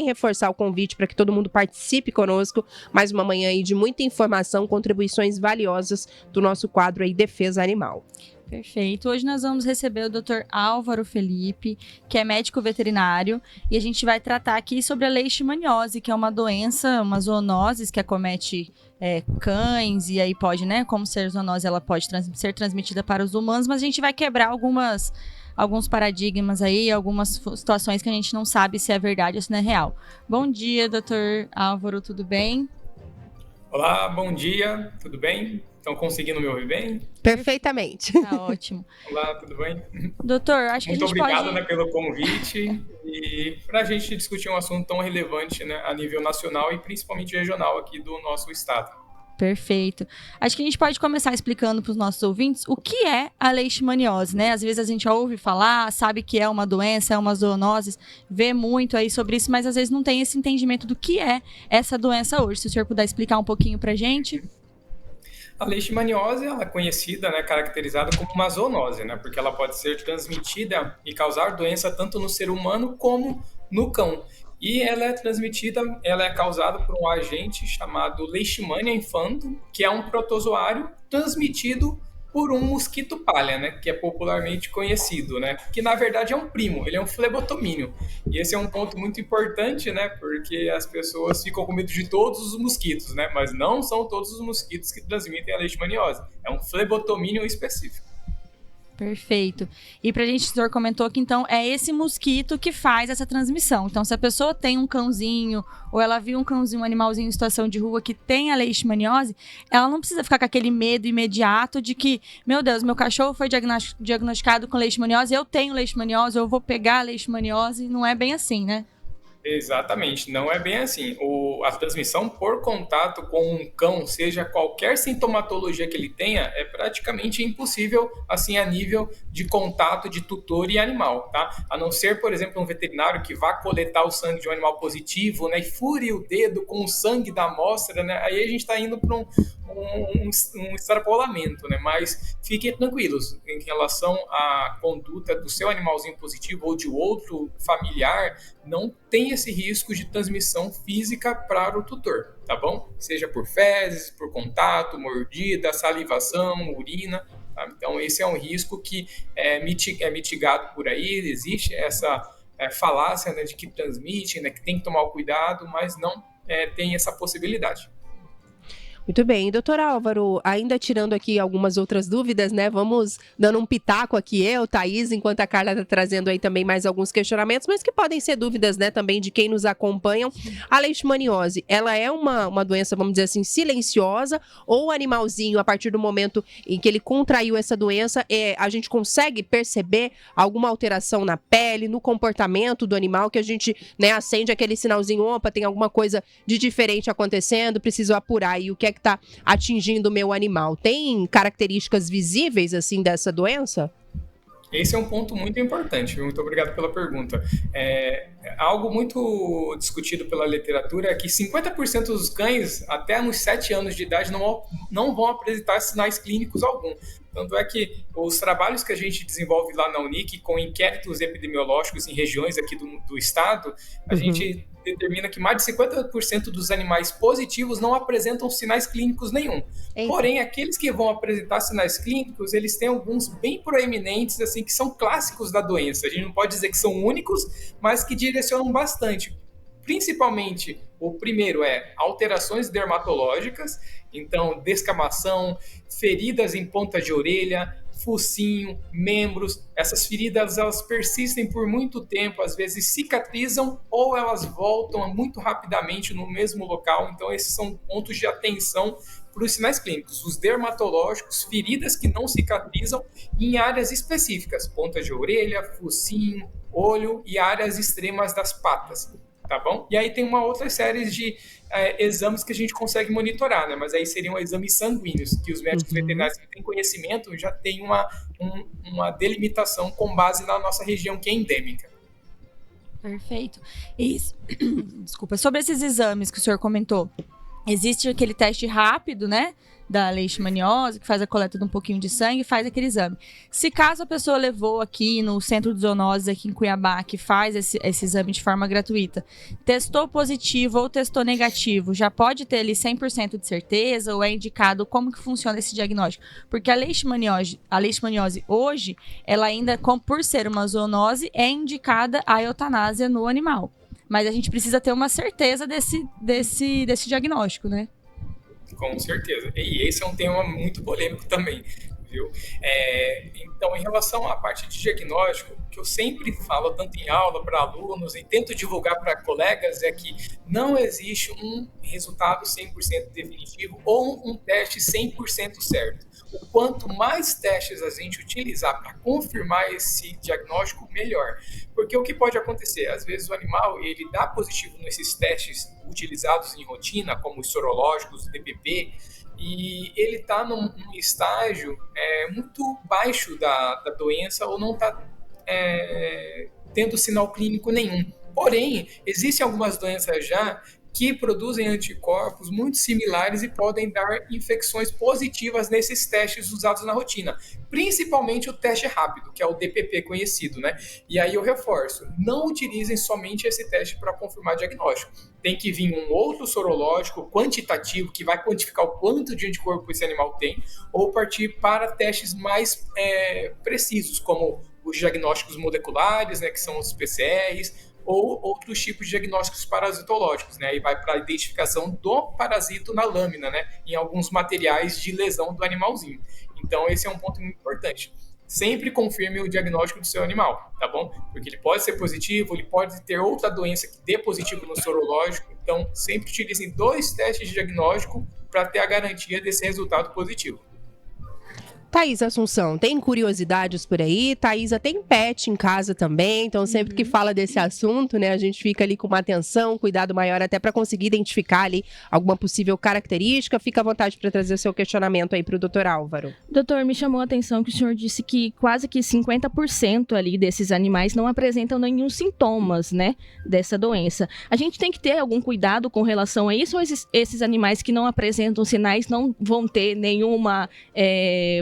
reforçar o convite para que todo mundo participe conosco. Mais uma manhã aí de muita informação, contribuições valiosas do nosso quadro aí Defesa Animal. Perfeito. Hoje nós vamos receber o Dr. Álvaro Felipe, que é médico veterinário, e a gente vai tratar aqui sobre a leishmaniose, que é uma doença, uma zoonose que acomete cães, e aí pode, né, como ser zoonose, ela pode ser transmitida para os humanos, mas a gente vai quebrar alguns paradigmas aí, algumas situações que a gente não sabe se é verdade ou se não é real. Bom dia, Dr. Álvaro, tudo bem? Olá, bom dia, tudo bem? Estão conseguindo me ouvir bem? Perfeitamente. Tá ótimo. Olá, tudo bem? Doutor, acho que a gente obrigado, pode... né, pelo convite e para a gente discutir um assunto tão relevante, né, a nível nacional e principalmente regional aqui do nosso estado. Perfeito. Acho que a gente pode começar explicando para os nossos ouvintes o que é a leishmaniose, né? Às vezes a gente ouve falar, sabe que é uma doença, é uma zoonose, vê muito aí sobre isso, mas às vezes não tem esse entendimento do que é essa doença hoje. Se o senhor puder explicar um pouquinho para a gente. A leishmaniose ela é conhecida, né, caracterizada como uma zoonose, né, porque ela pode ser transmitida e causar doença tanto no ser humano como no cão. E ela é transmitida, ela é causada por um agente chamado Leishmania infantum, que é um protozoário transmitido por um mosquito palha, né, que é popularmente conhecido, né, que na verdade é um primo, ele é um flebotomínio. E esse é um ponto muito importante, né, porque as pessoas ficam com medo de todos os mosquitos, né, mas não são todos os mosquitos que transmitem a leishmaniose, é um flebotomínio específico. Perfeito. E pra gente, o senhor comentou que então é esse mosquito que faz essa transmissão. Então, se a pessoa tem um cãozinho, ou ela viu um cãozinho, um animalzinho em situação de rua que tem a leishmaniose, ela não precisa ficar com aquele medo imediato de que, meu Deus, meu cachorro foi diagnosticado com leishmaniose, eu tenho leishmaniose, eu vou pegar a leishmaniose. Não é bem assim, né? Exatamente, não é bem assim. A transmissão por contato com um cão, seja qualquer sintomatologia que ele tenha, é praticamente impossível, assim, a nível de contato de tutor e animal, tá? A não ser, por exemplo, um veterinário que vá coletar o sangue de um animal positivo, né, e fure o dedo com o sangue da amostra, né? Aí a gente está indo para um extrapolamento, né? Mas fiquem tranquilos em relação à conduta do seu animalzinho positivo ou de outro familiar, não tem esse risco de transmissão física para o tutor, tá bom? Seja por fezes, por contato, mordida, salivação, urina, tá? Então esse é um risco que é mitigado por aí, existe essa falácia, né, de que transmite, né, que tem que tomar o cuidado, mas não tem essa possibilidade. Muito bem, doutor Álvaro, ainda tirando aqui algumas outras dúvidas, né? Vamos dando um pitaco aqui, eu, Thaís, enquanto a Carla está trazendo aí também mais alguns questionamentos, mas que podem ser dúvidas, né, também de quem nos acompanha. A leishmaniose, ela é uma doença, vamos dizer assim, silenciosa, ou o animalzinho, a partir do momento em que ele contraiu essa doença, a gente consegue perceber alguma alteração na pele, no comportamento do animal, que a gente, né, acende aquele sinalzinho, opa, tem alguma coisa de diferente acontecendo, preciso apurar aí o que é que está atingindo o meu animal. Tem características visíveis, assim, dessa doença? Esse é um ponto muito importante, muito obrigado pela pergunta. Algo muito discutido pela literatura é que 50% dos cães, até nos 7 anos de idade, não vão apresentar sinais clínicos algum. Tanto é que os trabalhos que a gente desenvolve lá na Unic, com inquéritos epidemiológicos em regiões aqui do estado, a gente determina que mais de 50% dos animais positivos não apresentam sinais clínicos nenhum. Eita. Porém, aqueles que vão apresentar sinais clínicos, eles têm alguns bem proeminentes, assim, que são clássicos da doença. A gente não pode dizer que são únicos, mas que direcionam bastante. Principalmente, o primeiro é alterações dermatológicas, então descamação, feridas em ponta de orelha, focinho, membros. Essas feridas, elas persistem por muito tempo, às vezes cicatrizam ou elas voltam muito rapidamente no mesmo local. Então esses são pontos de atenção para os sinais clínicos. Os dermatológicos, feridas que não cicatrizam em áreas específicas, ponta de orelha, focinho, olho e áreas extremas das patas. Tá bom? E aí tem uma outra série de exames que a gente consegue monitorar, né? Mas aí seriam exames sanguíneos, que os médicos veterinários que têm conhecimento já têm uma delimitação com base na nossa região que é endêmica. Perfeito. Isso. Desculpa. Sobre esses exames que o senhor comentou, Existe aquele teste rápido, né? Da leishmaniose, que faz a coleta de um pouquinho de sangue e faz aquele exame. Se caso a pessoa levou aqui no Centro de Zoonoses, aqui em Cuiabá, que faz esse exame de forma gratuita, testou positivo ou testou negativo, já pode ter ali 100% de certeza ou é indicado como que funciona esse diagnóstico? Porque a leishmaniose hoje, ela ainda, por ser uma zoonose, é indicada a eutanásia no animal. Mas a gente precisa ter uma certeza desse diagnóstico, né? Com certeza. E esse é um tema muito polêmico também, viu? Então, em relação à parte de diagnóstico, o que eu sempre falo, tanto em aula para alunos e tento divulgar para colegas, é que não existe um resultado 100% definitivo ou um teste 100% certo. O quanto mais testes a gente utilizar para confirmar esse diagnóstico, melhor. Porque o que pode acontecer? Às vezes o animal ele dá positivo nesses testes utilizados em rotina, como os sorológicos, o DPP, e ele está num estágio muito baixo da doença ou não está tendo sinal clínico nenhum. Porém, existem algumas doenças já que produzem anticorpos muito similares e podem dar infecções positivas nesses testes usados na rotina, principalmente o teste rápido, que é o DPP conhecido, né? E aí eu reforço, não utilizem somente esse teste para confirmar diagnóstico. Tem que vir um outro sorológico quantitativo, que vai quantificar o quanto de anticorpo esse animal tem, ou partir para testes mais precisos, como os diagnósticos moleculares, né, que são os PCRs, ou outros tipos de diagnósticos parasitológicos, né? E vai para a identificação do parasito na lâmina, né? Em alguns materiais de lesão do animalzinho. Então, esse é um ponto muito importante. Sempre confirme o diagnóstico do seu animal, tá bom? Porque ele pode ser positivo, ele pode ter outra doença que dê positivo no sorológico. Então, sempre utilizem 2 testes de diagnóstico para ter a garantia desse resultado positivo. Thaís Assunção, tem curiosidades por aí? Thaísa tem pet em casa também, então sempre que fala desse assunto, né, a gente fica ali com uma atenção, cuidado maior até para conseguir identificar ali alguma possível característica. Fica à vontade para trazer o seu questionamento aí para o Dr. Álvaro. Doutor, me chamou a atenção que o senhor disse que quase que 50% ali desses animais não apresentam nenhum sintomas, né, dessa doença. A gente tem que ter algum cuidado com relação a isso, ou esses animais que não apresentam sinais não vão ter nenhuma,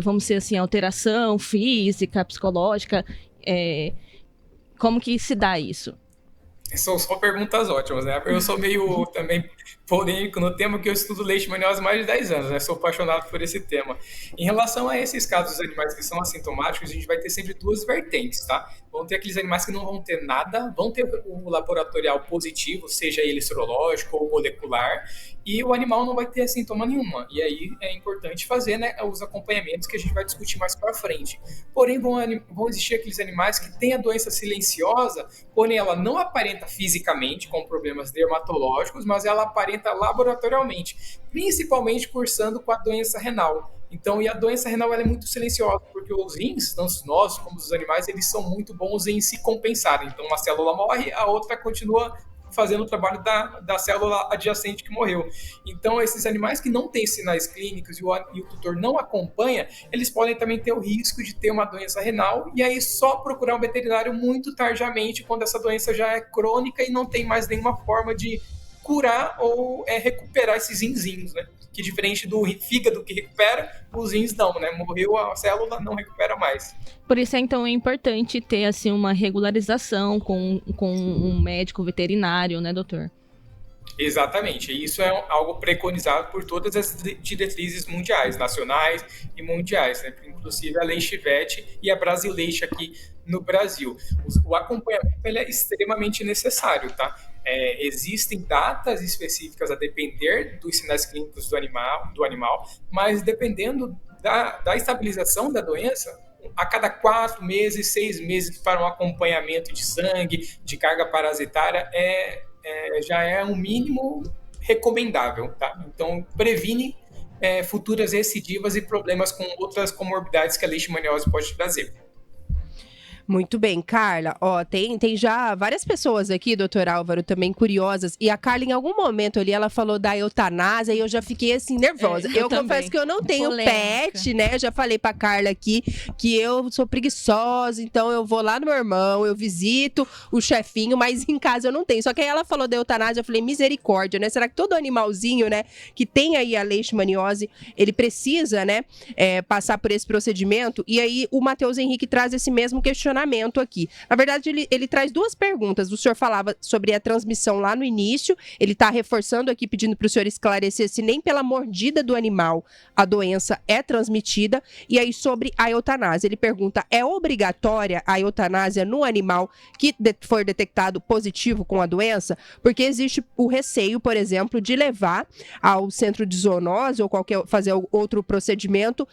vamos dizer assim, alteração física, psicológica, como que se dá isso? São só perguntas ótimas, né? Eu sou meio também polêmico no tema, que eu estudo leishmaniose há mais de 10 anos, né? Sou apaixonado por esse tema. Em relação a esses casos dos animais que são assintomáticos, a gente vai ter sempre 2 vertentes, tá? Vão ter aqueles animais que não vão ter nada, vão ter o laboratorial positivo, seja ele sorológico ou molecular, e o animal não vai ter sintoma nenhuma. E aí é importante fazer, né, os acompanhamentos que a gente vai discutir mais para frente. Porém, vão existir aqueles animais que têm a doença silenciosa, porém ela não aparenta fisicamente com problemas dermatológicos, mas ela aparenta laboratorialmente, principalmente cursando com a doença renal. Então, e a doença renal ela é muito silenciosa, porque os rins, tanto nós como os animais, eles são muito bons em se compensarem. Então, uma célula morre, a outra continua fazendo o trabalho da célula adjacente que morreu. Então, esses animais que não têm sinais clínicos e o tutor não acompanha, eles podem também ter o risco de ter uma doença renal, e aí só procurar um veterinário muito tardiamente, quando essa doença já é crônica e não tem mais nenhuma forma de curar ou recuperar esses rinzinhos, né? Que diferente do fígado que recupera, os rins não, né? Morreu a célula, não recupera mais. Por isso, então, é importante ter, assim, uma regularização com um médico veterinário, né, doutor? Exatamente, isso é algo preconizado por todas as diretrizes mundiais, nacionais e mundiais, né? Inclusive a Lei Chivete e a Brasileixa aqui no Brasil. O acompanhamento ele é extremamente necessário, tá? Existem datas específicas a depender dos sinais clínicos do animal, mas dependendo da estabilização da doença, a cada 4 meses, 6 meses para um acompanhamento de sangue, de carga parasitária, já é um mínimo recomendável, tá? Então, previne futuras recidivas e problemas com outras comorbidades que a leishmaniose pode trazer. Muito bem, Carla. Ó, tem já várias pessoas aqui, doutor Álvaro, também curiosas. E a Carla, em algum momento ali, ela falou da eutanásia e eu já fiquei assim, nervosa. Eu confesso que eu não tenho pet, né? Eu já falei pra Carla aqui que eu sou preguiçosa, então eu vou lá no meu irmão, eu visito o chefinho, mas em casa eu não tenho. Só que aí ela falou da eutanásia, eu falei, misericórdia, né? Será que todo animalzinho, né, que tem aí a leishmaniose, ele precisa, né, passar por esse procedimento? E aí o Matheus Henrique traz esse mesmo questionamento aqui. Na verdade, ele traz duas perguntas. O senhor falava sobre a transmissão lá no início, ele está reforçando aqui, pedindo para o senhor esclarecer se nem pela mordida do animal a doença é transmitida. E aí, sobre a eutanásia, ele pergunta, é obrigatória a eutanásia no animal que for detectado positivo com a doença? Porque existe o receio, por exemplo, de levar ao centro de zoonose ou fazer outro procedimento,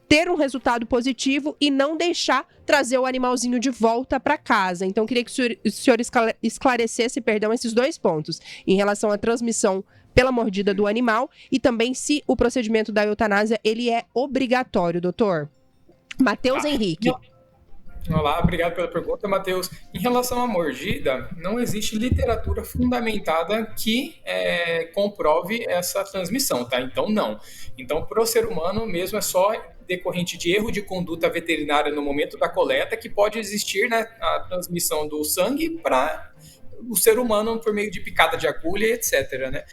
ter um resultado positivo e não deixar trazer o animalzinho de volta para casa. Então, queria que o senhor esclarecesse, esses dois pontos, em relação à transmissão pela mordida do animal e também se o procedimento da eutanásia, ele é obrigatório, doutor. Matheus Henrique. Olá, obrigado pela pergunta, Matheus. Em relação à mordida, não existe literatura fundamentada que comprove essa transmissão, tá? Então, não. Então, para o ser humano mesmo, é só decorrente de erro de conduta veterinária no momento da coleta que pode existir, né, a transmissão do sangue para o ser humano por meio de picada de agulha, etc., né?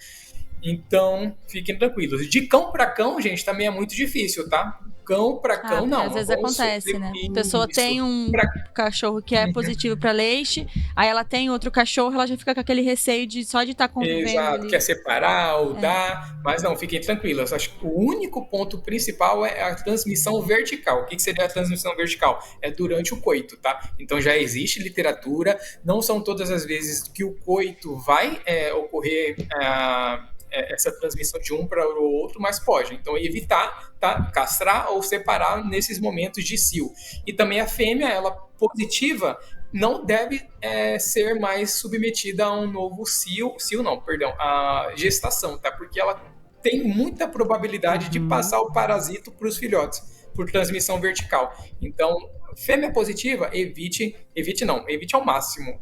Então, fiquem tranquilos. De cão para cão, gente, também é muito difícil, tá? Cão para cão, não. Às vezes acontece, né? A pessoa tem um cachorro que é positivo para leite, aí ela tem outro cachorro, ela já fica com aquele receio de só de estar convivendo. Exato, ali. Quer separar ou dar, mas não, fiquem tranquilos. Acho que o único ponto principal é a transmissão vertical. O que seria a transmissão vertical? É durante o coito, tá? Então já existe literatura, não são todas as vezes que o coito vai ocorrer essa transmissão de um para o outro, mas pode. Então, evitar, tá? Castrar ou separar nesses momentos de cio. E também a fêmea, ela positiva, não deve ser mais submetida a um novo a gestação, tá? Porque ela tem muita probabilidade de passar o parasito para os filhotes, por transmissão vertical. Então, fêmea positiva, evite ao máximo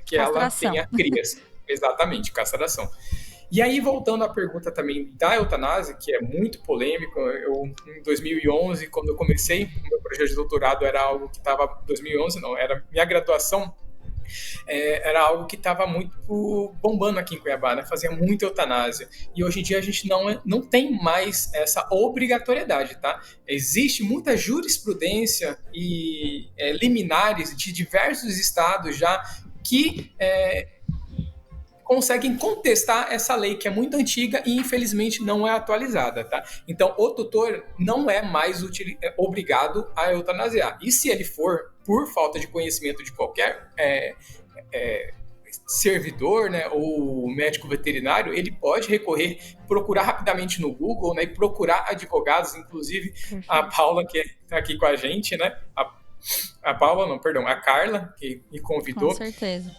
que castração. Ela tenha crias. Exatamente, castração. E aí, voltando à pergunta também da eutanásia, que é muito polêmico, em 2011, quando eu comecei, o meu projeto de doutorado era algo que estava... 2011 não, era minha graduação, era algo que estava muito bombando aqui em Cuiabá, né? Fazia muita eutanásia. E hoje em dia a gente não tem mais essa obrigatoriedade, tá? Existe muita jurisprudência e liminares de diversos estados já que... conseguem contestar essa lei que é muito antiga e infelizmente não é atualizada, tá? Então o tutor não é mais obrigado a eutanasiar. E se ele for por falta de conhecimento de qualquer servidor, né, ou médico veterinário, ele pode procurar rapidamente no Google, né, e procurar advogados, inclusive a Paula, que está aqui com a gente, né? A Carla, que me convidou. Com certeza.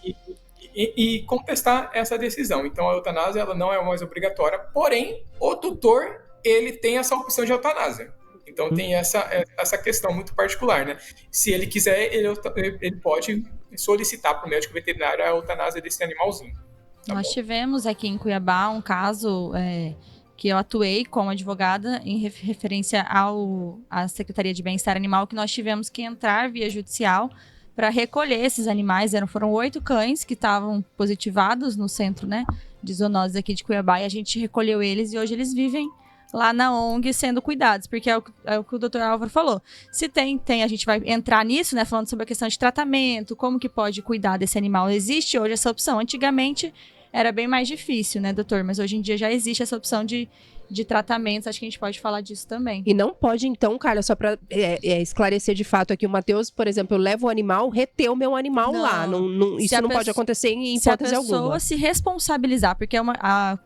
E contestar essa decisão. Então, a eutanásia ela não é mais obrigatória, porém, o tutor, ele tem essa opção de eutanásia. Então, tem essa questão muito particular, né? Se ele quiser, ele pode solicitar para o médico veterinário a eutanásia desse animalzinho. Nós tivemos aqui em Cuiabá um caso que eu atuei como advogada em referência à Secretaria de Bem-Estar Animal, que nós tivemos que entrar via judicial para recolher esses animais. Foram 8 cães que estavam positivados no centro, né, de zoonoses aqui de Cuiabá, e a gente recolheu eles e hoje eles vivem lá na ONG sendo cuidados, porque é o que o Dr. Álvaro falou. Se tem, a gente vai entrar nisso, né, falando sobre a questão de tratamento, como que pode cuidar desse animal. Existe hoje essa opção. Antigamente era bem mais difícil, né, doutor? Mas hoje em dia já existe essa opção de tratamentos, acho que a gente pode falar disso também. E não pode, então, Carla, só para esclarecer de fato aqui, o Matheus, por exemplo, eu levo o animal, reter o meu animal lá. Isso não pode acontecer em hipótese alguma. Se a pessoa se responsabilizar, porque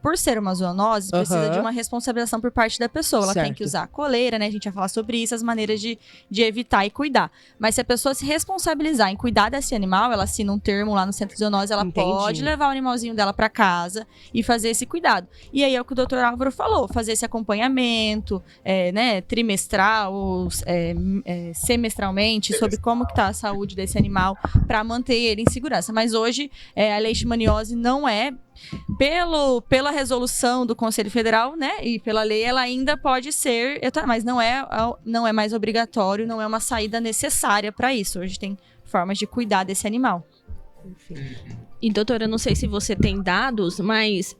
por ser uma zoonose, precisa de uma responsabilização por parte da pessoa. Ela tem que usar a coleira, né? A gente vai falar sobre isso, as maneiras de evitar e cuidar. Mas se a pessoa se responsabilizar em cuidar desse animal, ela assina um termo lá no centro de zoonose, ela pode levar o animalzinho dela para casa e fazer esse cuidado. E aí é o que o Dr. Álvaro falou. fazer esse acompanhamento, né, trimestral ou semestralmente, sobre como que tá a saúde desse animal para manter ele em segurança. Mas hoje a leishmaniose não é, pela resolução do Conselho Federal, né, e pela lei, ela ainda pode ser, mas não é mais obrigatório, não é uma saída necessária para isso. Hoje tem formas de cuidar desse animal. E, doutora, eu não sei se você tem dados, mas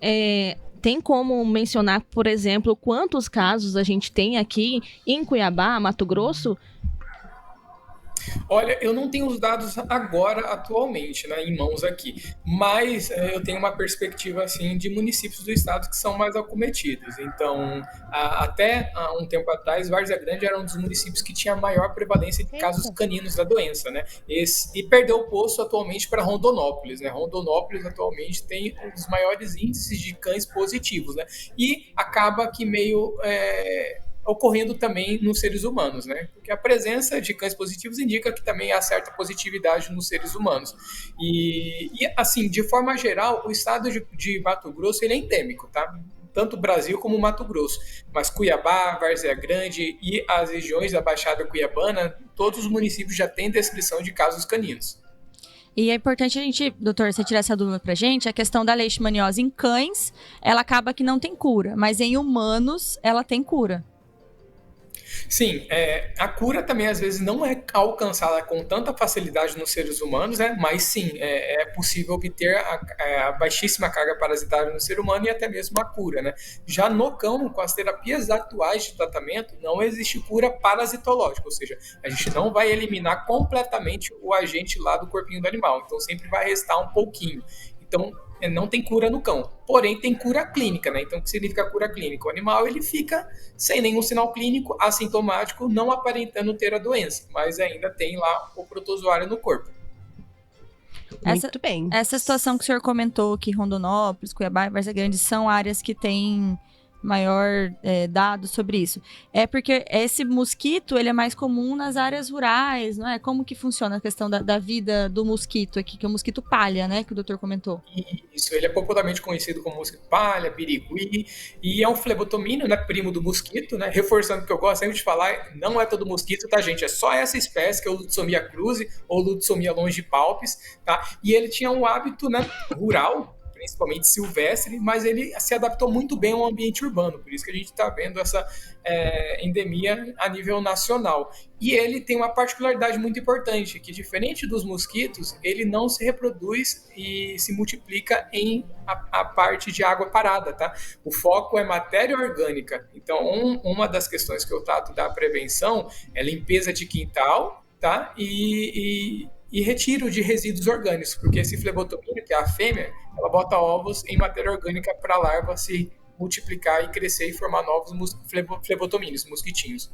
tem como mencionar, por exemplo, quantos casos a gente tem aqui em Cuiabá, Mato Grosso? Olha, eu não tenho os dados agora, atualmente, né, em mãos aqui, mas eu tenho uma perspectiva assim, de municípios do estado que são mais acometidos. Então, até há um tempo atrás, Várzea Grande era um dos municípios que tinha maior prevalência de casos caninos da doença, né? E perdeu o posto atualmente para Rondonópolis, né? Rondonópolis atualmente tem um dos maiores índices de cães positivos, né? E acaba que meio ocorrendo também nos seres humanos, né? Porque a presença de cães positivos indica que também há certa positividade nos seres humanos. E assim, de forma geral, o estado de Mato Grosso ele é endêmico, tá? Tanto o Brasil como o Mato Grosso. Mas Cuiabá, Várzea Grande e as regiões da Baixada Cuiabana, todos os municípios já têm descrição de casos caninos. E é importante a gente, doutor, você tirar essa dúvida pra gente, a questão da leishmaniose em cães, ela acaba que não tem cura, mas em humanos ela tem cura. Sim, a cura também às vezes não é alcançada com tanta facilidade nos seres humanos, né? Mas sim, é possível obter a baixíssima carga parasitária no ser humano e até mesmo a cura, né? Já no cão, com as terapias atuais de tratamento, não existe cura parasitológica, ou seja, a gente não vai eliminar completamente o agente lá do corpinho do animal, então sempre vai restar um pouquinho. Então, não tem cura no cão, porém tem cura clínica, né? Então, o que significa cura clínica? O animal ele fica sem nenhum sinal clínico, assintomático, não aparentando ter a doença, mas ainda tem lá o protozoário no corpo. Muito bem. Essa situação que o senhor comentou, que Rondonópolis, Cuiabá e Várzea Grande são áreas que têm maior dado sobre isso. É porque esse mosquito, ele é mais comum nas áreas rurais, não é? Como que funciona a questão da vida do mosquito aqui, que é o mosquito palha, né, que o doutor comentou? Isso, ele é popularmente conhecido como mosquito palha, birigui, e é um flebotomínio, né, primo do mosquito, né, reforçando o que eu gosto sempre de falar, não é todo mosquito, tá, gente? É só essa espécie, que é o Lutzomia cruzi, ou Lutzomia longipalpis, tá? E ele tinha um hábito, né, rural, principalmente silvestre, mas ele se adaptou muito bem ao ambiente urbano, por isso que a gente está vendo essa endemia a nível nacional. E ele tem uma particularidade muito importante, que diferente dos mosquitos, ele não se reproduz e se multiplica em a parte de água parada, tá? O foco é matéria orgânica. Então, uma das questões que eu trato da prevenção é limpeza de quintal, tá? E retiro de resíduos orgânicos, porque esse flebotomínio, que é a fêmea, ela bota ovos em matéria orgânica para a larva se multiplicar e crescer e formar novos flebotomínios, mosquitinhos.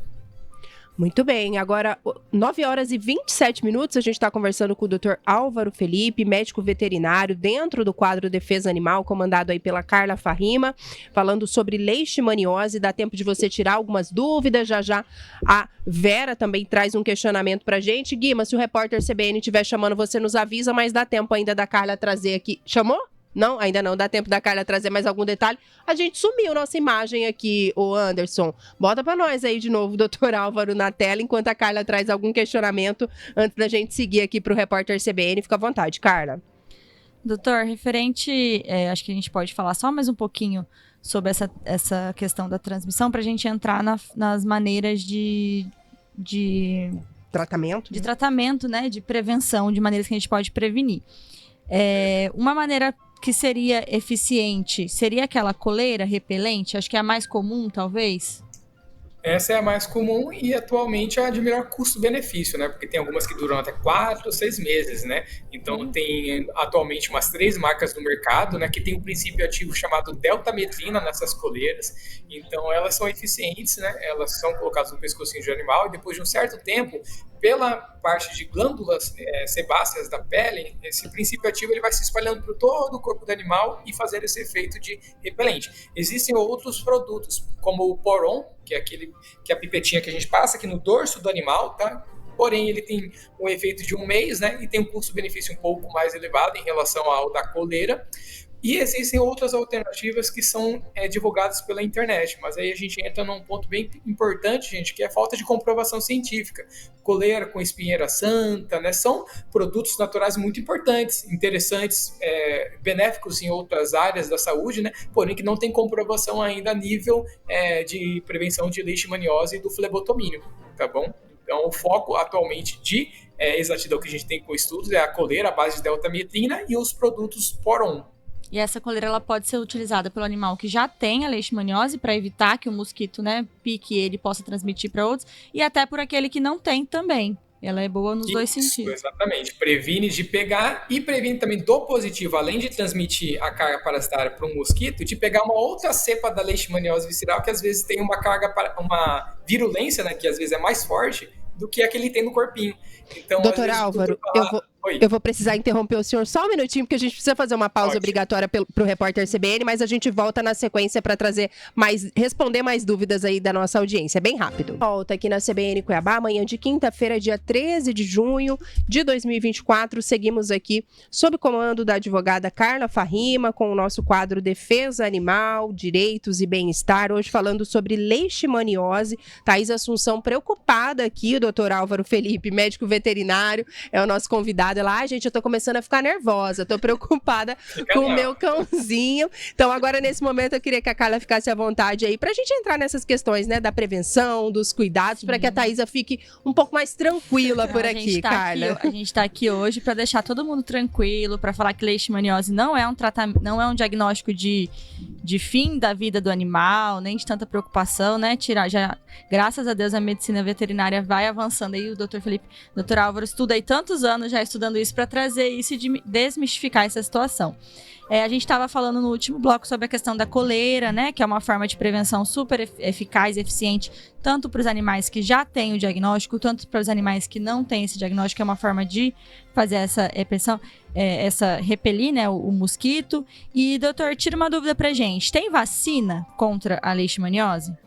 Muito bem, agora 9 horas e 27 minutos, a gente está conversando com o Dr. Álvaro Felipe, médico veterinário, dentro do quadro Defesa Animal, comandado aí pela Carla Farrima, falando sobre leishmaniose. Dá tempo de você tirar algumas dúvidas, já a Vera também traz um questionamento pra gente. Guima, se o repórter CBN estiver chamando, você nos avisa, mas dá tempo ainda da Carla trazer aqui. Chamou? Não, ainda não. Dá tempo da Carla trazer mais algum detalhe. A gente sumiu nossa imagem aqui, o Anderson. Bota pra nós aí de novo, doutor Álvaro, na tela, enquanto a Carla traz algum questionamento antes da gente seguir aqui pro repórter CBN. Fica à vontade, Carla. Doutor, referente, acho que a gente pode falar só mais um pouquinho sobre essa questão da transmissão pra gente entrar nas maneiras de tratamento. De tratamento, né? De prevenção, de maneiras que a gente pode prevenir. Uma maneira que seria eficiente seria aquela coleira repelente? Acho que é a mais comum, talvez. Essa é a mais comum e atualmente é a de melhor custo-benefício, né? Porque tem algumas que duram até 4 ou 6 meses, né? Então tem atualmente umas 3 marcas no mercado, né? Que tem um princípio ativo chamado deltametrina nessas coleiras. Então elas são eficientes, né? Elas são colocadas no pescocinho de animal e depois de um certo tempo, pela parte de glândulas sebáceas da pele, esse princípio ativo ele vai se espalhando por todo o corpo do animal e fazendo esse efeito de repelente. Existem outros produtos, como o Poron, que é aquele que é a pipetinha que a gente passa aqui no dorso do animal, tá? Porém, ele tem um efeito de 1 mês, né? E tem um custo-benefício um pouco mais elevado em relação ao da coleira. E existem outras alternativas que são divulgadas pela internet, mas aí a gente entra num ponto bem importante, gente, que é a falta de comprovação científica. Coleira com espinheira santa, né, são produtos naturais muito importantes, interessantes, benéficos em outras áreas da saúde, né, porém que não tem comprovação ainda a nível de prevenção de leishmaniose e do flebotomínio, tá bom? Então, o foco atualmente de exatidão que a gente tem com estudos é a coleira à base de deltamethrina e os produtos Poron. E essa coleira ela pode ser utilizada pelo animal que já tem a leishmaniose para evitar que o mosquito, né, pique e ele possa transmitir para outros, e até por aquele que não tem também. Ela é boa nos dois sentidos. Exatamente. Previne de pegar e previne também do positivo, além de transmitir a carga parasitária para um mosquito, de pegar uma outra cepa da leishmaniose visceral que às vezes tem uma carga, uma virulência, né, que às vezes é mais forte do que a que ele tem no corpinho. Então, Doutor Álvaro, eu vou precisar interromper o senhor só um minutinho, porque a gente precisa fazer uma pausa obrigatória para o repórter CBN, mas a gente volta na sequência para responder mais dúvidas aí da nossa audiência, bem rápido. Volta aqui na CBN Cuiabá, amanhã de quinta-feira, dia 13 de junho de 2024, seguimos aqui sob comando da advogada Carla Farrima, com o nosso quadro Defesa Animal, Direitos e Bem-Estar, hoje falando sobre leishmaniose. Thaís Assunção preocupada aqui, o doutor Álvaro Felipe, médico veterinário, é o nosso convidado. Ela, gente, eu tô começando a ficar nervosa, tô preocupada com o meu cãozinho. Então, agora, nesse momento, eu queria que a Carla ficasse à vontade aí pra gente entrar nessas questões, né, da prevenção, dos cuidados, para que a Thaísa fique um pouco mais tranquila por aqui, Carla. A gente tá aqui hoje para deixar todo mundo tranquilo, para falar que leishmaniose não é um tratamento, não é um diagnóstico de fim da vida do animal, nem de tanta preocupação, né? Graças a Deus, a medicina veterinária vai avançando aí. O doutor Felipe, doutor Álvaro estuda aí tantos anos já estudando isso para trazer isso e desmistificar essa situação. A gente estava falando no último bloco sobre a questão da coleira, né? Que é uma forma de prevenção super eficaz e eficiente, tanto para os animais que já têm o diagnóstico, tanto para os animais que não têm esse diagnóstico, é uma forma de fazer essa repressão, repelir, né, o mosquito. E, doutor, tira uma dúvida pra gente. Tem vacina contra a leishmaniose?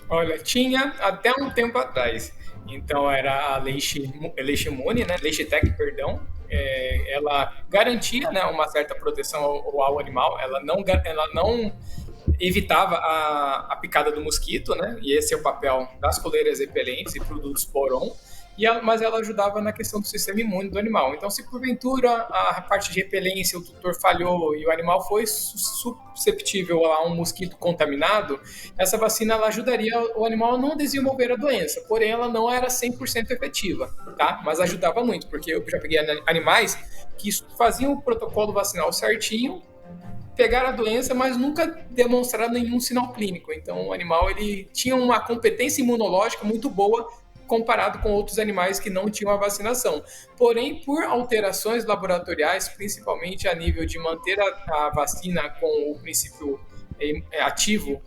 Olha, tinha até um tempo atrás. Então, era a Leishmune, né? Leishtec, perdão. Ela garantia, né, uma certa proteção ao animal. Ela não evitava a picada do mosquito, né? E esse é o papel das coleiras repelentes e produtos Poron. Mas ela ajudava na questão do sistema imune do animal. Então, se porventura a parte de repelência, o tutor falhou e o animal foi susceptível a um mosquito contaminado, essa vacina ela ajudaria o animal a não desenvolver a doença. Porém, ela não era 100% efetiva, tá? Mas ajudava muito, porque eu já peguei animais que faziam o protocolo vacinal certinho, pegaram a doença, mas nunca demonstraram nenhum sinal clínico. Então, o animal ele tinha uma competência imunológica muito boa comparado com outros animais que não tinham a vacinação. Porém, por alterações laboratoriais, principalmente a nível de manter a vacina com o princípio ativo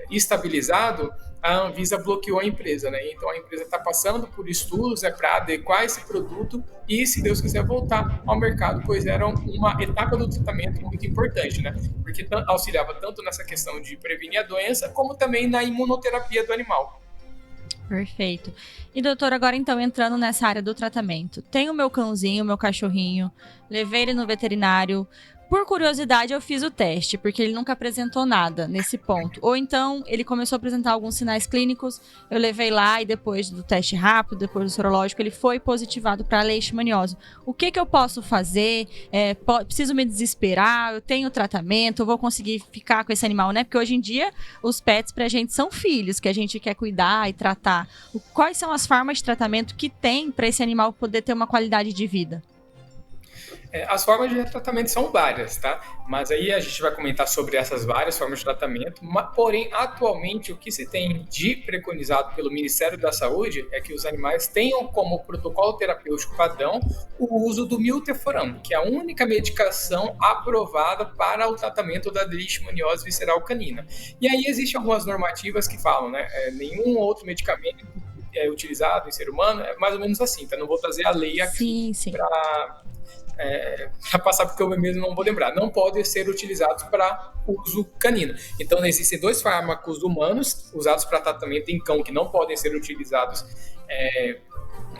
estabilizado, a Anvisa bloqueou a empresa, né? Então a empresa está passando por estudos para adequar esse produto e, se Deus quiser, voltar ao mercado, pois era uma etapa do tratamento muito importante, né? Porque auxiliava tanto nessa questão de prevenir a doença, como também na imunoterapia do animal. Perfeito. E, doutor, agora então, entrando nessa área do tratamento. Tenho o meu cãozinho, meu cachorrinho, levei ele no veterinário. Por curiosidade, eu fiz o teste, porque ele nunca apresentou nada nesse ponto. Ou então, ele começou a apresentar alguns sinais clínicos, eu levei lá e depois do teste rápido, depois do sorológico, ele foi positivado para leishmaniose. O que eu posso fazer? Preciso me desesperar? Eu tenho tratamento? Eu vou conseguir ficar com esse animal, né? Porque hoje em dia, os pets pra gente são filhos, que a gente quer cuidar e tratar. Quais são as formas de tratamento que tem para esse animal poder ter uma qualidade de vida? As formas de tratamento são várias, tá? Mas aí a gente vai comentar sobre essas várias formas de tratamento. Porém, atualmente, o que se tem de preconizado pelo Ministério da Saúde é que os animais tenham como protocolo terapêutico padrão o uso do milteforam, que é a única medicação aprovada para o tratamento da leishmaniose visceral canina. E aí existem algumas normativas que falam, né? Nenhum outro medicamento é utilizado em ser humano, é mais ou menos assim, tá? Não vou trazer a lei aqui para passar, porque eu mesmo não vou lembrar. Não podem ser utilizados para uso canino. Então, existem 2 fármacos humanos usados para tratamento em cão que não podem ser utilizados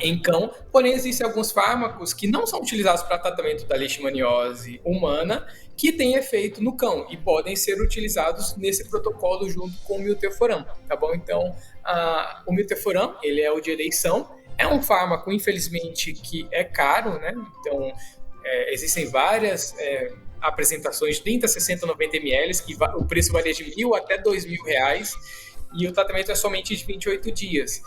em cão, porém existem alguns fármacos que não são utilizados para tratamento da leishmaniose humana, que têm efeito no cão e podem ser utilizados nesse protocolo junto com o milteforam, tá bom? Então, o milteforam, ele é o de eleição, é um fármaco, infelizmente, que é caro, né? Então, existem várias apresentações de 30, 60, 90 ml, que o preço varia de R$1.000 até R$2.000, e o tratamento é somente de 28 dias.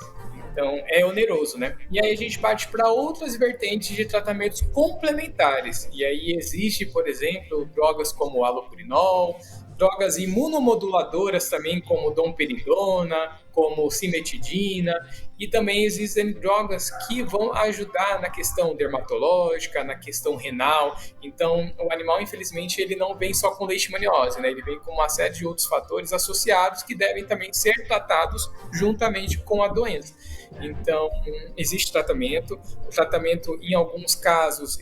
Então, é oneroso, né? E aí a gente parte para outras vertentes de tratamentos complementares. E aí existe, por exemplo, drogas como alopurinol, drogas imunomoduladoras também, como domperidona, como cimetidina, e também existem drogas que vão ajudar na questão dermatológica, na questão renal. Então, o animal, infelizmente, ele não vem só com leishmaniose, né? Ele vem com uma série de outros fatores associados que devem também ser tratados juntamente com a doença. Então, existe tratamento. O tratamento, em alguns casos,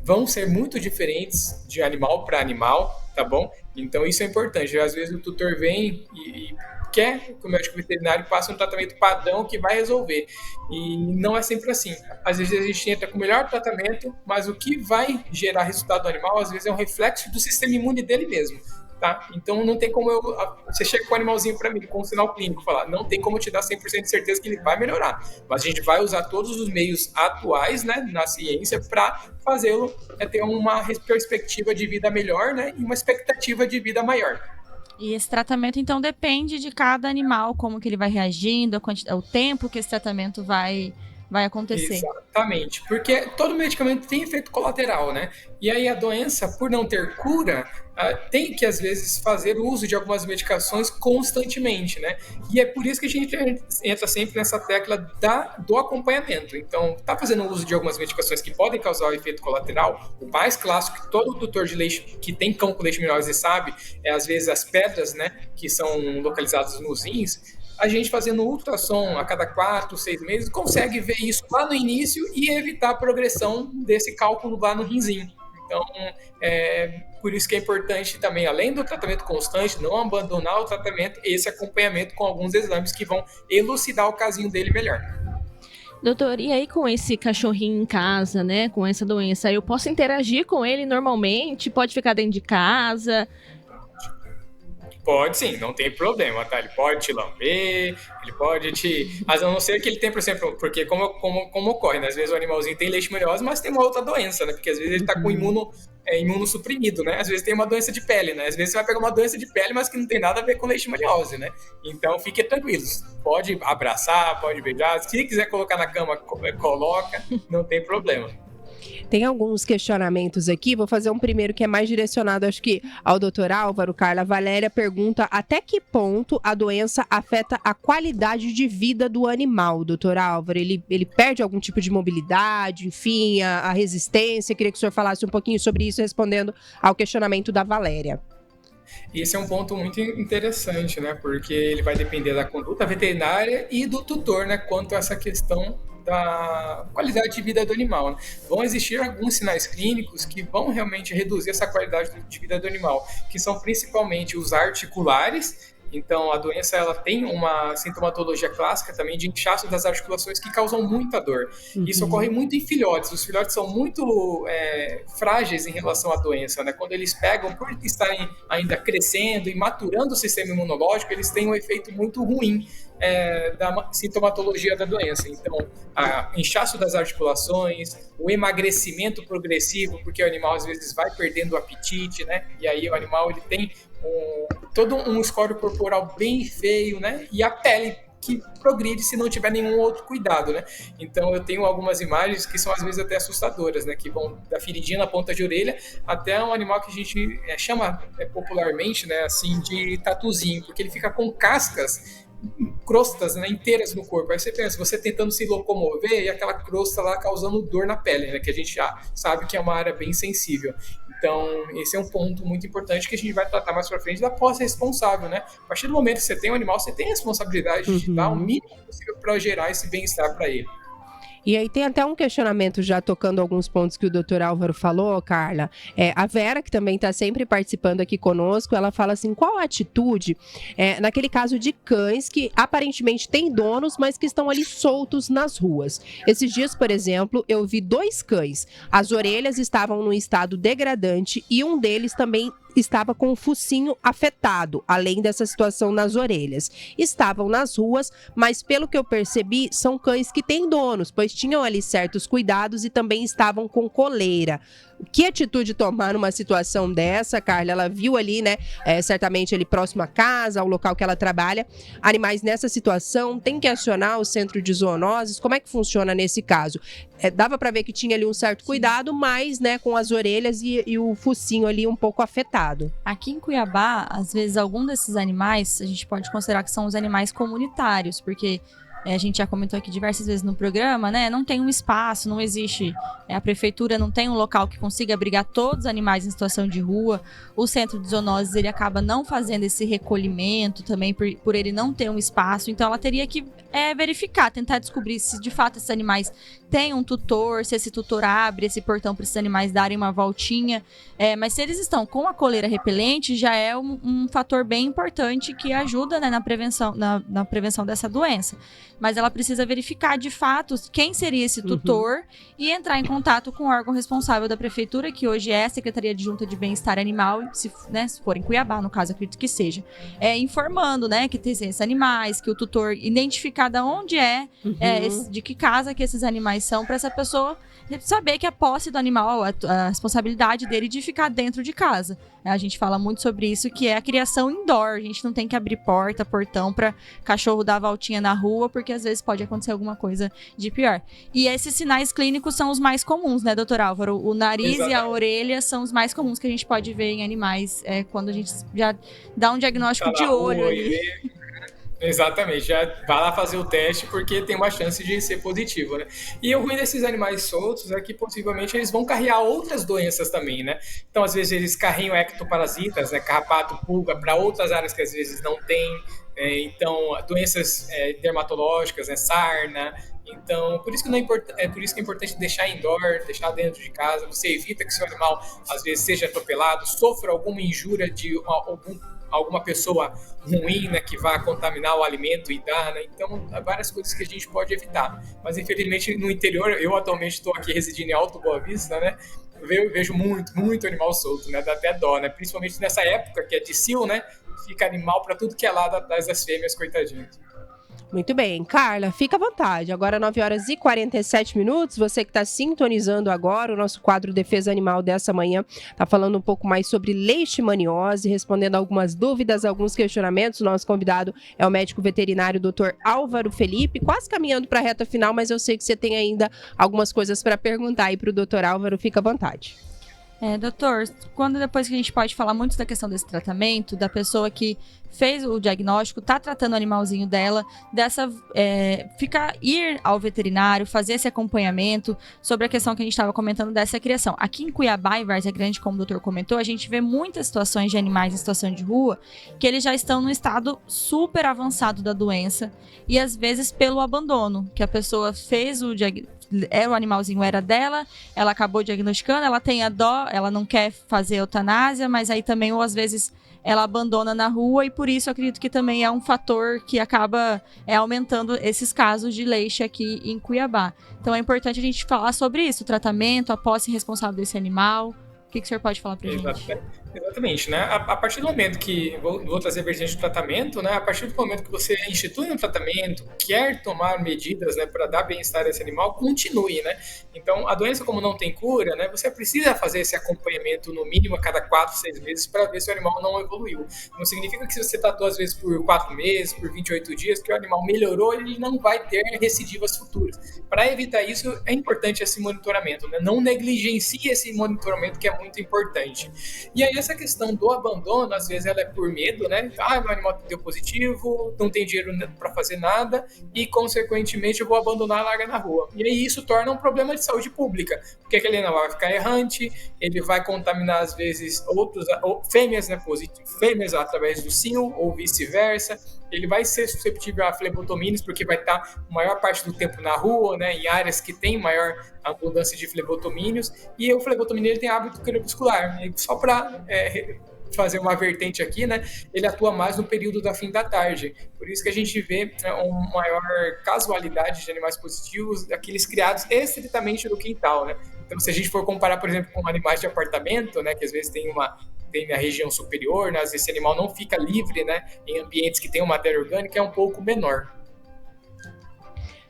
vão ser muito diferentes de animal para animal, tá bom? Então, isso é importante. Às vezes, o tutor vem e quer que o médico veterinário passe um tratamento padrão que vai resolver. E não é sempre assim. Às vezes, a gente entra com o melhor tratamento, mas o que vai gerar resultado no animal, às vezes, é um reflexo do sistema imune dele mesmo. Tá? Então não tem como você chega com o animalzinho para mim com um sinal clínico, falar, não tem como te dar 100% de certeza que ele vai melhorar, mas a gente vai usar todos os meios atuais, né, na ciência para fazê-lo ter uma perspectiva de vida melhor, né, e uma expectativa de vida maior. E esse tratamento então depende de cada animal, como que ele vai reagindo, o tempo que esse tratamento vai acontecer. Exatamente, porque todo medicamento tem efeito colateral, né? E aí a doença, por não ter cura, tem que, às vezes, fazer uso de algumas medicações constantemente, né? E é por isso que a gente entra sempre nessa tecla do acompanhamento. Então, tá fazendo uso de algumas medicações que podem causar o efeito colateral. O mais clássico que todo tutor de leite que tem cão com leishmaniose sabe é, às vezes, as pedras, né? Que são localizadas nos rins. A gente fazendo ultrassom a cada 4, 6 meses, consegue ver isso lá no início e evitar a progressão desse cálculo lá no rinzinho. Então, por isso que é importante também, além do tratamento constante, não abandonar o tratamento, esse acompanhamento com alguns exames que vão elucidar o casinho dele melhor. Doutor, e aí com esse cachorrinho em casa, né, com essa doença, eu posso interagir com ele normalmente? Pode ficar dentro de casa? Pode sim, não tem problema, tá? Ele pode te lamber, ele pode te... Mas a não ser que ele tem, por exemplo, porque como ocorre, né? Às vezes o animalzinho tem leishmaniose, mas tem uma outra doença, né? Porque às vezes ele tá com imunossuprimido, né? Às vezes tem uma doença de pele, né? Às vezes você vai pegar uma doença de pele, mas que não tem nada a ver com leishmaniose, né? Então fiquem tranquilos. Pode abraçar, pode beijar. Se quiser colocar na cama, coloca, não tem problema. Tem alguns questionamentos aqui, vou fazer um primeiro que é mais direcionado, acho que ao Dr. Álvaro. Carla Valéria pergunta até que ponto a doença afeta a qualidade de vida do animal, Dr. Álvaro? Ele perde algum tipo de mobilidade, enfim, a resistência? Queria que o senhor falasse um pouquinho sobre isso, respondendo ao questionamento da Valéria. Esse é um ponto muito interessante, né? Porque ele vai depender da conduta veterinária e do tutor, né? Quanto a essa questão da qualidade de vida do animal, né? Vão existir alguns sinais clínicos que vão realmente reduzir essa qualidade de vida do animal, que são principalmente os articulares. Então, a doença ela tem uma sintomatologia clássica também de inchaço das articulações que causam muita dor. Isso ocorre muito em filhotes. Os filhotes são muito frágeis em relação à doença, né? Quando eles pegam, por estarem ainda crescendo e maturando o sistema imunológico, eles têm um efeito muito ruim da sintomatologia da doença. Então, inchaço das articulações, o emagrecimento progressivo, porque o animal às vezes vai perdendo o apetite, né? E aí o animal ele tem todo um score corporal bem feio, né? E a pele que progride se não tiver nenhum outro cuidado, né? Então eu tenho algumas imagens que são às vezes até assustadoras, né? Que vão da feridinha na ponta de orelha até um animal que a gente chama popularmente, né? Assim, de tatuzinho, porque ele fica com cascas, crostas, né, inteiras no corpo. Aí você pensa, você tentando se locomover e aquela crosta lá causando dor na pele, né? Que a gente já sabe que é uma área bem sensível. Então, esse é um ponto muito importante que a gente vai tratar mais pra frente da posse responsável, né? A partir do momento que você tem um animal, você tem a responsabilidade de dar o mínimo possível para gerar esse bem-estar para ele. E aí tem até um questionamento, já tocando alguns pontos que o doutor Álvaro falou, Carla. A Vera, que também está sempre participando aqui conosco, ela fala assim, qual a atitude naquele caso de cães que aparentemente têm donos, mas que estão ali soltos nas ruas? Esses dias, por exemplo, eu vi 2 cães. As orelhas estavam num estado degradante e um deles também estava com o focinho afetado, além dessa situação nas orelhas. Estavam nas ruas, mas pelo que eu percebi, são cães que têm donos, pois tinham ali certos cuidados e também estavam com coleira. Que atitude tomar numa situação dessa, Carla? Ela viu ali, né, certamente ali próximo à casa, ao local que ela trabalha, animais nessa situação, tem que acionar o centro de zoonoses. Como é que funciona nesse caso? Dava para ver que tinha ali um certo cuidado, mas, né, com as orelhas e o focinho ali um pouco afetado. Aqui em Cuiabá, às vezes, algum desses animais, a gente pode considerar que são os animais comunitários, porque a gente já comentou aqui diversas vezes no programa, né? Não tem um espaço, não existe. A prefeitura não tem um local que consiga abrigar todos os animais em situação de rua. O centro de zoonoses, ele acaba não fazendo esse recolhimento também por ele não ter um espaço. Então, ela teria que verificar, tentar descobrir se de fato esses animais têm um tutor, se esse tutor abre esse portão para esses animais darem uma voltinha. Mas se eles estão com a coleira repelente, já é um fator bem importante que ajuda, né, na prevenção dessa doença. Mas ela precisa verificar de fato quem seria esse tutor e entrar em contato com o órgão responsável da prefeitura, que hoje é a Secretaria Adjunta de Bem-Estar Animal, se for em Cuiabá, no caso, acredito que seja, informando, né, que tem esses animais, que o tutor identificar de onde de que casa que esses animais são, para essa pessoa saber que a posse do animal, a responsabilidade dele de ficar dentro de casa. A gente fala muito sobre isso, que é a criação indoor. A gente não tem que abrir portão para cachorro dar a voltinha na rua, porque às vezes pode acontecer alguma coisa de pior. E esses sinais clínicos são os mais comuns, né, doutor Álvaro? O nariz e a orelha são os mais comuns que a gente pode ver em animais quando a gente já dá um diagnóstico de olho ali. Exatamente, já vai lá fazer o teste porque tem uma chance de ser positivo, né? E o ruim desses animais soltos é que possivelmente eles vão carregar outras doenças também, né? Então, às vezes, eles carregam ectoparasitas, né? Carrapato, pulga, para outras áreas que às vezes não tem. Então, doenças dermatológicas, né? Sarna. Então, por isso que é importante deixar indoor, deixar dentro de casa. Você evita que seu animal, às vezes, seja atropelado, sofra alguma injúria de alguma pessoa ruim, né, que vá contaminar o alimento e dar, né? Então, há várias coisas que a gente pode evitar. Mas, infelizmente, no interior, eu atualmente estou aqui residindo em Alto Boa Vista, né? Eu vejo muito animal solto, né? Dá até dó, né? Principalmente nessa época que é de cio, né? Fica animal para tudo que é lado atrás das fêmeas, coitadinhas. Muito bem. Carla, fica à vontade. Agora 9h47, você que está sintonizando agora o nosso quadro Defesa Animal dessa manhã, está falando um pouco mais sobre leishmaniose, respondendo algumas dúvidas, alguns questionamentos. O nosso convidado é o médico veterinário Dr. Álvaro Felipe, quase caminhando para a reta final, mas eu sei que você tem ainda algumas coisas para perguntar aí para o Dr. Álvaro, fica à vontade. Doutor, depois que a gente pode falar muito da questão desse tratamento, da pessoa que fez o diagnóstico, tá tratando o animalzinho dela, ir ao veterinário, fazer esse acompanhamento sobre a questão que a gente estava comentando dessa criação. Aqui em Cuiabá e Várzea Grande, como o doutor comentou, a gente vê muitas situações de animais em situação de rua que eles já estão no estado super avançado da doença e às vezes pelo abandono, que a pessoa fez o diagnóstico, o animalzinho era dela, ela acabou diagnosticando, ela tem a dó, ela não quer fazer eutanásia, mas aí também, ou às vezes, ela abandona na rua e por isso eu acredito que também é um fator que acaba aumentando esses casos de leixa aqui em Cuiabá. Então é importante a gente falar sobre isso, o tratamento, a posse responsável desse animal. O que o senhor pode falar pra gente? Exatamente, né? A partir do momento que, vou trazer a vertente do tratamento, né? A partir do momento que você institui um tratamento, quer tomar medidas, né, para dar bem-estar a esse animal, continue, né? Então, a doença, como não tem cura, né, você precisa fazer esse acompanhamento no mínimo a cada 4, 6 meses para ver se o animal não evoluiu. Não significa que se você tratou às vezes por 4 meses, por 28 dias, que o animal melhorou, ele não vai ter recidivas futuras. Para evitar isso, é importante esse monitoramento, né? Não negligencie esse monitoramento que é muito importante. E aí essa questão do abandono, às vezes ela é por medo, né? Meu animal deu positivo, não tem dinheiro para fazer nada e, consequentemente, eu vou abandonar a larga na rua. E aí isso torna um problema de saúde pública, porque aquele animal vai ficar errante, ele vai contaminar, às vezes, fêmeas, né? Fêmeas através do cio ou vice-versa. Ele vai ser susceptível a flebotomínios, porque vai estar a maior parte do tempo na rua, né, em áreas que tem maior abundância de flebotomínios, e o flebotomínio ele tem hábito crepuscular. E só para fazer uma vertente aqui, né, ele atua mais no período da fim da tarde. Por isso que a gente vê uma maior casualidade de animais positivos, aqueles criados estritamente no quintal, né? Então, se a gente for comparar, por exemplo, com animais de apartamento, né, que às vezes tem na região superior, né? Às vezes esse animal não fica livre, né? Em ambientes que tem uma matéria orgânica, é um pouco menor.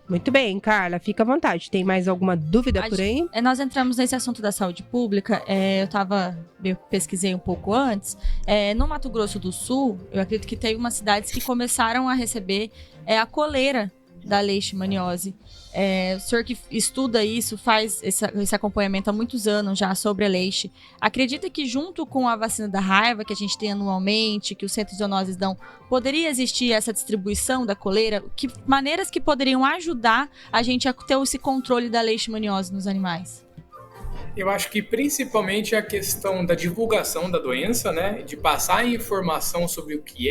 Muito bem, Carla, fica à vontade. Tem mais alguma dúvida por aí? Nós entramos nesse assunto da saúde pública, eu pesquisei um pouco antes. No Mato Grosso do Sul, eu acredito que tem umas cidades que começaram a receber a coleira da leishmaniose. O senhor que estuda isso, faz esse acompanhamento há muitos anos já sobre a leixe, acredita que junto com a vacina da raiva que a gente tem anualmente, que os centros de zoonoses dão, poderia existir essa distribuição da coleira? Que maneiras que poderiam ajudar a gente a ter esse controle da leishmaniose nos animais? Eu acho que principalmente a questão da divulgação da doença, né, de passar a informação sobre o que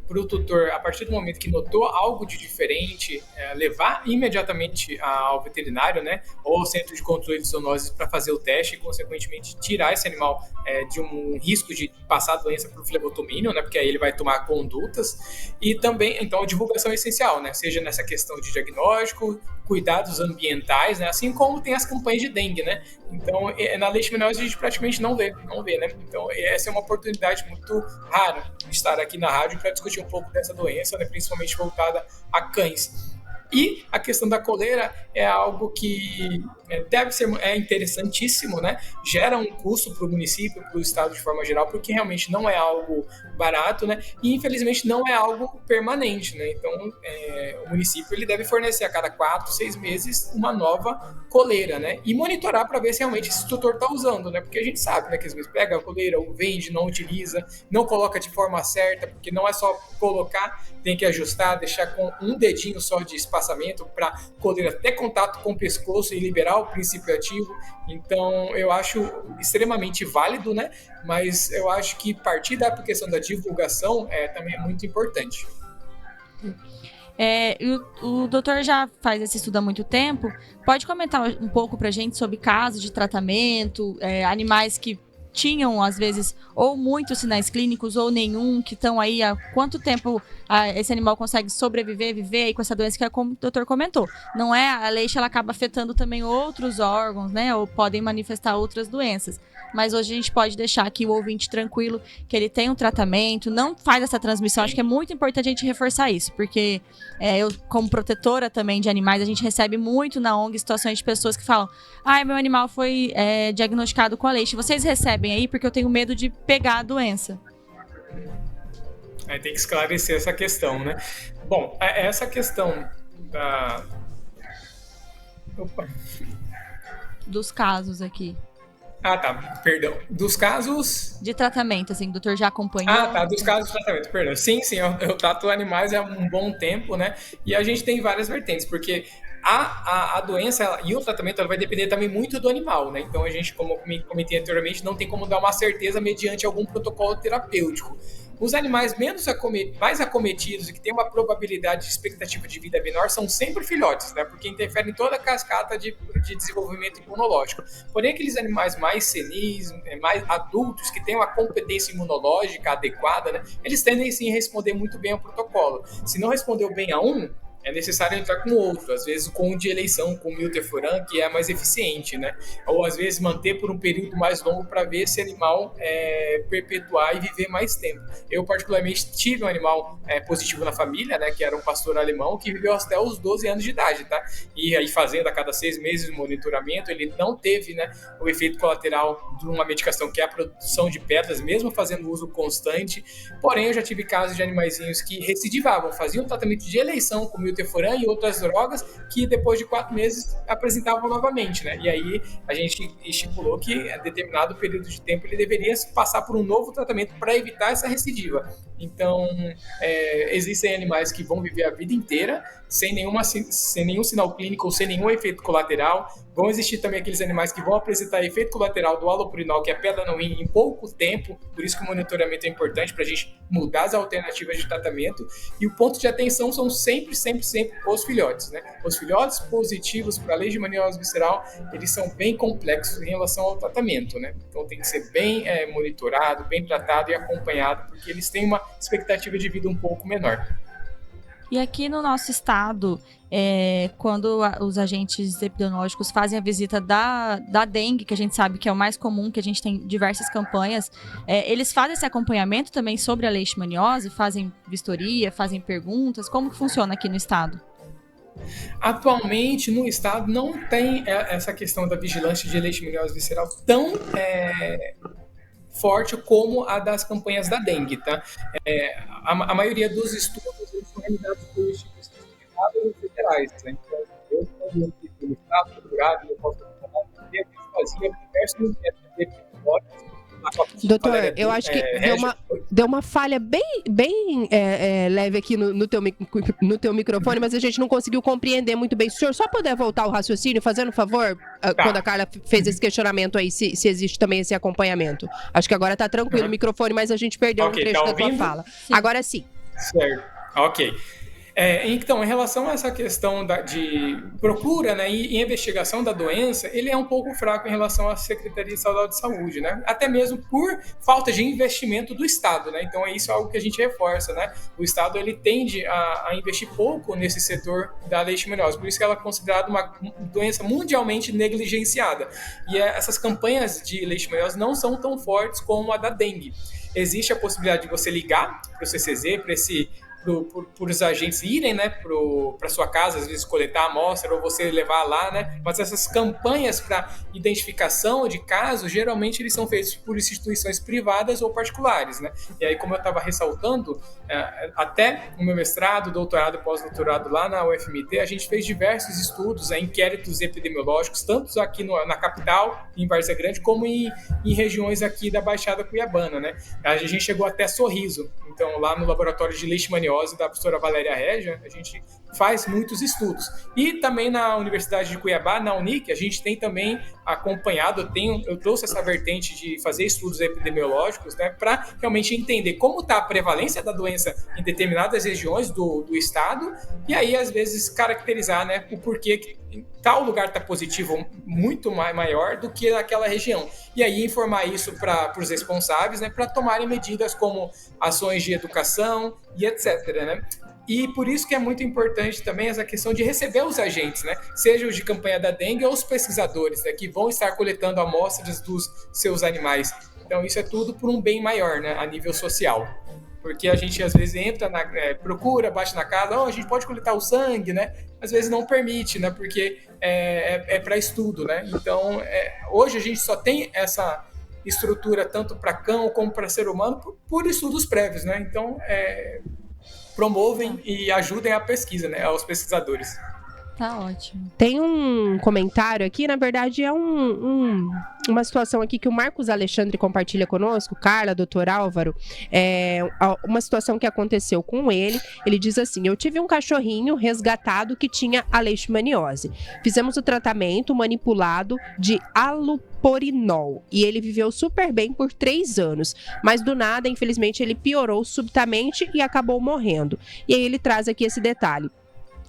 para o tutor, a partir do momento que notou algo de diferente, levar imediatamente ao veterinário, né, ou ao centro de controle de zoonoses para fazer o teste e, consequentemente, tirar esse animal de um risco de passar a doença para o flebotomínio, né, porque aí ele vai tomar condutas. E também, então, a divulgação é essencial, né, seja nessa questão de diagnóstico, cuidados ambientais, né, assim como tem as campanhas de dengue, né. Então, na leishmaniose a gente praticamente não vê, né. Então, essa é uma oportunidade muito rara de estar aqui na rádio para discutir um pouco dessa doença, né, principalmente voltada a cães. E a questão da coleira é algo que deve ser interessantíssimo, né? Gera um custo para o município, para o estado de forma geral, porque realmente não é algo barato, né? E infelizmente não é algo permanente, né? Então o município ele deve fornecer a cada 4, 6 meses uma nova coleira, né? E monitorar para ver se realmente esse tutor está usando, né? Porque a gente sabe, né, que às vezes pega a coleira, ou vende, não utiliza, não coloca de forma certa, porque não é só colocar, tem que ajustar, deixar com um dedinho só de espaçamento para a coleira ter contato com o pescoço e liberar o princípio ativo. Então, eu acho extremamente válido, né? Mas eu acho que partir da questão da divulgação também é muito importante. O doutor já faz esse estudo há muito tempo. Pode comentar um pouco pra gente sobre casos de tratamento, animais que tinham, às vezes, ou muitos sinais clínicos ou nenhum, que estão aí há quanto tempo esse animal consegue viver aí com essa doença, que é como o doutor comentou. Não é a leixe, ela acaba afetando também outros órgãos, né? Ou podem manifestar outras doenças. Mas hoje a gente pode deixar aqui o ouvinte tranquilo, que ele tem um tratamento, não faz essa transmissão. Acho que é muito importante a gente reforçar isso, porque eu, como protetora também de animais, a gente recebe muito na ONG situações de pessoas que falam: meu animal foi diagnosticado com a leixe. Vocês recebem aí porque eu tenho medo de pegar a doença. Tem que esclarecer essa questão, né? Bom, essa questão da... Dos casos aqui. Tá, perdão. Dos casos... De tratamento, assim, o doutor já acompanhou? Dos casos de tratamento, perdão. Sim, eu trato animais há um bom tempo, né? E a gente tem várias vertentes, porque a doença e o tratamento ela vai depender também muito do animal, né? Então a gente, como comentei anteriormente, não tem como dar uma certeza mediante algum protocolo terapêutico. Os animais mais acometidos e que têm uma probabilidade de expectativa de vida menor são sempre filhotes, né? Porque interferem em toda a cascata de desenvolvimento imunológico. Porém, aqueles animais mais senis, mais adultos, que têm uma competência imunológica adequada, né? Eles tendem sim a responder muito bem ao protocolo. Se não respondeu bem a um, é necessário entrar com outro, às vezes com o de eleição, com o milteforam, que é mais eficiente, né? Ou às vezes manter por um período mais longo para ver esse animal perpetuar e viver mais tempo. Eu particularmente tive um animal positivo na família, né? Que era um pastor alemão que viveu até os 12 anos de idade, tá? E aí fazendo a cada 6 meses o monitoramento, ele não teve, né, o efeito colateral de uma medicação que é a produção de pedras, mesmo fazendo uso constante. Porém, eu já tive casos de animaizinhos que recidivavam, faziam tratamento de eleição com milteforam Teforan e outras drogas que depois de 4 meses apresentavam novamente, né? E aí a gente estipulou que a determinado período de tempo ele deveria passar por um novo tratamento para evitar essa recidiva. Então, existem animais que vão viver a vida inteira sem nenhum sinal clínico ou sem nenhum efeito colateral. Vão existir também aqueles animais que vão apresentar efeito colateral do halopurinol, que é pedra no rim, em pouco tempo. Por isso que o monitoramento é importante para a gente mudar as alternativas de tratamento. E o ponto de atenção são sempre os filhotes, né? Os filhotes positivos para a leishmaniose visceral, eles são bem complexos em relação ao tratamento, né? Então tem que ser bem monitorado, bem tratado e acompanhado, porque eles têm uma expectativa de vida um pouco menor. E aqui no nosso estado, quando os agentes epidemiológicos fazem a visita da dengue, que a gente sabe que é o mais comum, que a gente tem diversas campanhas, eles fazem esse acompanhamento também sobre a leishmaniose, fazem vistoria, fazem perguntas, como que funciona aqui no estado? Atualmente, no estado, não tem essa questão da vigilância de leishmaniose visceral tão forte como a das campanhas da dengue, tá? A maioria dos estudos eles são realizados por instituições privadas ou federais, né? Então, eu estou no estado, procurado, eu posso falar que eles faziam diversos epidemiológicos. Doutor, eu acho que deu uma falha bem leve aqui no teu microfone, mas a gente não conseguiu compreender muito bem. Se o senhor só puder voltar o raciocínio, fazendo um favor, quando a Carla fez esse questionamento aí, se existe também esse acompanhamento. Acho que agora tá tranquilo o microfone, mas a gente perdeu um trecho da tua fala. Sim. Agora sim. Certo, ok. Então, em relação a essa questão de procura, né, e investigação da doença, ele é um pouco fraco em relação à Secretaria Estadual de Saúde, né? Até mesmo por falta de investimento do Estado, né? Então, isso é algo que a gente reforça, né? O Estado, ele tende a investir pouco nesse setor da leishmaniose, por isso que ela é considerada uma doença mundialmente negligenciada. E essas campanhas de leishmaniose não são tão fortes como a da dengue. Existe a possibilidade de você ligar para o CCZ, por os agentes irem, né, para sua casa, às vezes coletar a amostra ou você levar lá, né? Mas essas campanhas para identificação de casos, geralmente eles são feitos por instituições privadas ou particulares, né? E aí, como eu estava ressaltando, até o meu mestrado, doutorado e pós-doutorado lá na UFMT, a gente fez diversos estudos, inquéritos epidemiológicos, tanto aqui na capital, em Várzea Grande, como em regiões aqui da Baixada Cuiabana, né? A gente chegou até Sorriso. Então, lá no laboratório de leishmaniose da professora Valéria Regia, a gente faz muitos estudos. E também na Universidade de Cuiabá, na Unic, a gente tem também acompanhado, eu trouxe essa vertente de fazer estudos epidemiológicos, né, para realmente entender como está a prevalência da doença em determinadas regiões do estado, e aí, às vezes, caracterizar, né, o porquê que tal lugar está positivo muito maior do que naquela região. E aí informar isso para os responsáveis, né, para tomarem medidas como ações de educação e etc. Né? E por isso que é muito importante também essa questão de receber os agentes, né? Seja os de campanha da dengue ou os pesquisadores, né, que vão estar coletando amostras dos seus animais. Então isso é tudo por um bem maior, né, a nível social. Porque a gente às vezes entra, procura, bate na casa, a gente pode coletar o sangue, né? Às vezes não permite, né? Porque é para estudo, né? Então, hoje a gente só tem essa estrutura tanto para cão como para ser humano por estudos prévios, né? Então, promovem e ajudem a pesquisa, né? Aos pesquisadores. Tá ótimo. Tem um comentário aqui, na verdade é uma situação aqui que o Marcos Alexandre compartilha conosco, Carla, doutor Álvaro, uma situação que aconteceu com ele. Ele diz assim: eu tive um cachorrinho resgatado que tinha a leishmaniose. Fizemos o tratamento manipulado de halopurinol e ele viveu super bem por 3 anos, mas do nada, infelizmente, ele piorou subitamente e acabou morrendo. E aí ele traz aqui esse detalhe: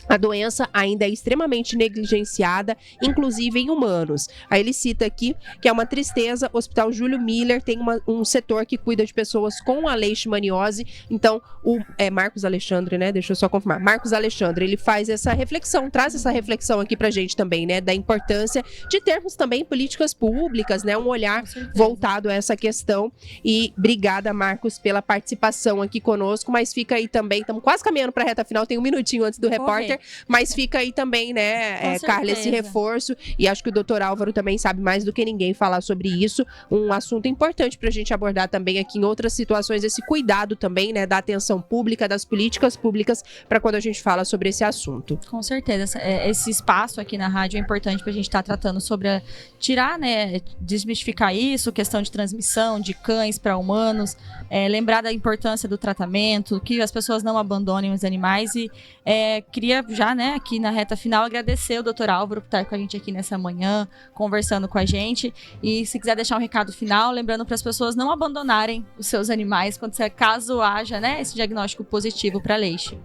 a doença ainda é extremamente negligenciada, inclusive em humanos. Aí ele cita aqui que é uma tristeza. O Hospital Júlio Miller tem um setor que cuida de pessoas com a leishmaniose. Então, o Marcos Alexandre, né? Deixa eu só confirmar. Marcos Alexandre, ele faz essa reflexão, traz essa reflexão aqui pra gente também, né? Da importância de termos também políticas públicas, né? Um olhar voltado a essa questão. E obrigada, Marcos, pela participação aqui conosco. Mas fica aí também, estamos quase caminhando pra reta final, tem um minutinho antes do repórter. repórter, mas fica aí também, né, Carla, esse certeza. reforço, e acho que o doutor Álvaro também sabe mais do que ninguém falar sobre isso, um assunto importante pra gente abordar também aqui em outras situações, esse cuidado também, né, da atenção pública, das políticas públicas, para quando a gente fala sobre esse assunto. Com certeza, esse espaço aqui na rádio é importante para a gente estar tratando sobre tirar, né, desmistificar isso, questão de transmissão de cães para humanos, lembrar da importância do tratamento, que as pessoas não abandonem os animais e queria já, né, aqui na reta final agradecer o Dr. Álvaro por estar com a gente aqui nessa manhã, conversando com a gente, e se quiser deixar um recado final, lembrando para as pessoas não abandonarem os seus animais caso haja, né, esse diagnóstico positivo para leixe.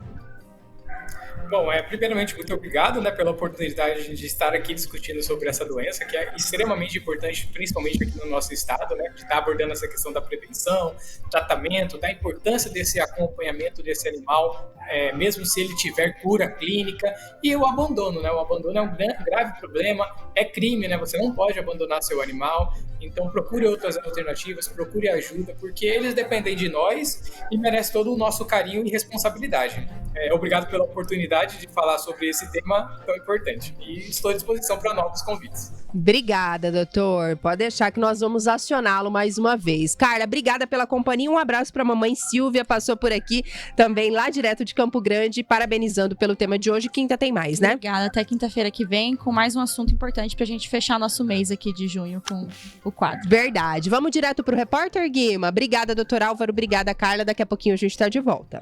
Bom, primeiramente, muito obrigado, né, pela oportunidade de estar aqui discutindo sobre essa doença, que é extremamente importante, principalmente aqui no nosso estado, né, de estar abordando essa questão da prevenção, tratamento, da importância desse acompanhamento desse animal, mesmo se ele tiver cura clínica, e o abandono, né, o abandono é um grave problema, é crime, né, você não pode abandonar seu animal, então procure outras alternativas, procure ajuda, porque eles dependem de nós e merecem todo o nosso carinho e responsabilidade. Obrigado pela oportunidade de falar sobre esse tema tão importante. E estou à disposição para novos convites. Obrigada, doutor. Pode deixar que nós vamos acioná-lo mais uma vez. Carla, obrigada pela companhia. Um abraço para a mamãe Silvia, passou por aqui também lá direto de Campo Grande, parabenizando pelo tema de hoje. Quinta tem mais, né? Obrigada. Até quinta-feira que vem com mais um assunto importante para a gente fechar nosso mês aqui de junho com o quadro. Verdade. Vamos direto para o repórter Guima. Obrigada, doutor Álvaro. Obrigada, Carla. Daqui a pouquinho a gente está de volta.